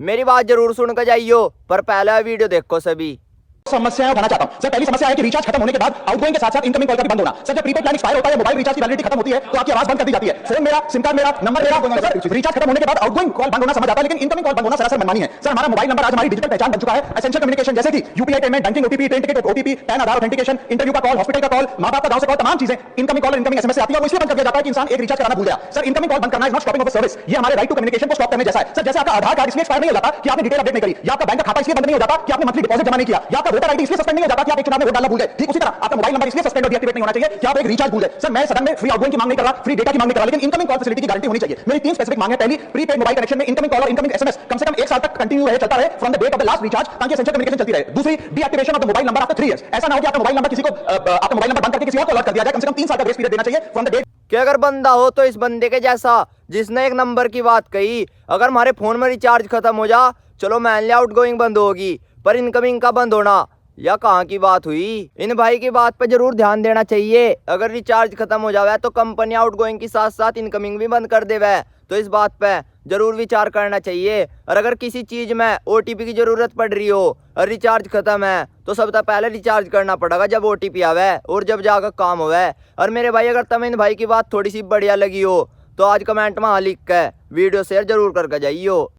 मेरी बात जरूर सुन कर जाइयो, पर पहला वीडियो देखो सभी। समस्याएं उठाना चाहता हूं सर। पहली समस्या है कि रिचार्ज खत्म होने के बाद आउटगोइंग के साथ साथ इनकमिंग कॉल का भी बंद होना। सर जब प्रीपेड प्लान एक्सपायर होता है, मोबाइल रिचार्ज की वैलिडिटी खत्म होती है तो आपकी आवाज बंद कर दी जाती है। फोन मेरा, सिम कार्ड मेरा, नंबर मेरा, सर रिचार्ज खत्म होने के बाद आउटगोइंग कॉल बंद होना समझ आता है, लेकिन इनकमिंग कॉल बंद होना सरासर मनमानी है। सर हमारा मोबाइल नंबर आज हमारी डिजिटल पहचान बन चुका है। एसेंशियल कम्युनिकेशन जैसे कि UPI payment, banking OTP, train ticket OTP, PAN Aadhaar authentication, interview का कॉल, हॉस्पिटल का कॉल, मां बाप का गांव से कॉल, तमाम चीजें इनकमिंग कॉल और इनकमिंग एसएमएस से आती है। वो इसलिए बंद कर दिया जाता है कि इंसान एक रिचार्ज कराना भूल गया। सर इनकमिंग कॉल बंद करना is not stopping of a service, ये हमारे राइट टू कम्युनिकेशन को स्टॉप करने जैसा है। सर जैसे आपका आधार कार्ड इसलिए एक्सपायर नहीं हो जाता कि आपने डिटेल अपडेट नहीं करी, या आपका बैंक का खाता इसलिए बंद नहीं हो जाता कि आपने मंथली डिपॉजिट जमा नहीं किया, या आपका वोटर आईडी इसलिए सस्पेंड नहीं हो जाता कि आप एक चुनाव में वोट डालना भूल गए। ठीक उसी तरह आपका मोबाइल नंबर इसलिए सस्पेंड और डीएक्टिवेट नहीं होना चाहिए कि आप एक रिचार्ज भूल गए। सर मैं सदन में फ्री आउटगोइंग की मांग नहीं कर रहा, फ्री डेटा की मांग नहीं कर रहा, लेकिन इनकमिंग कॉल फैसिलिटी की गारंटी होनी चाहिए। मेरी 3 स्पेसिफिक मांग है। पहली, प्रीपेड मोबाइल कनेक्शन में इनकमिंग कॉल और इनकमिंग एसएमएस कम से कम 1 साल तक कंटिन्यू रहे, चलता रहे from the date of the last recharge, ताकि एसेंशियल कम्युनिकेशन चलती रहे। दूसरी, deactivation of the mobile number after 3 years. ऐसा ना हो कि आपका मोबाइल नंबर किसी को आपका मोबाइल नंबर बंद करके किसी और को अलर्ट कर दिया जाए। कम से कम 3 साल का ग्रेस पीरियड देना चाहिए फ्रॉम द डेट कि अगर बंदा हो तो इस बंदे के जैसा जिसने एक नंबर की बात कही। अगर हमारे फोन में रिचार्ज खत्म हो जा, चलो मान लिया आउटगोइंग बंद होगी, पर इनकमिंग का बंद होना या कहाँ की बात हुई। इन भाई की बात पे जरूर ध्यान देना चाहिए। अगर रिचार्ज खत्म हो जावे तो कंपनी आउटगोइंग के साथ साथ इनकमिंग भी बंद कर देवे, तो इस बात पे जरूर विचार करना चाहिए। और अगर किसी चीज में ओटीपी की जरूरत पड़ रही हो और रिचार्ज खत्म है, तो सबसे पहले रिचार्ज करना पड़ेगा जब ओटीपी आवे और जब जाकर काम होवे। और मेरे भाई अगर तुम्हें इन भाई की बात थोड़ी सी बढ़िया लगी हो तो आज कमेंट में हाँ लिख के वीडियो शेयर जरूर करके जाइयो।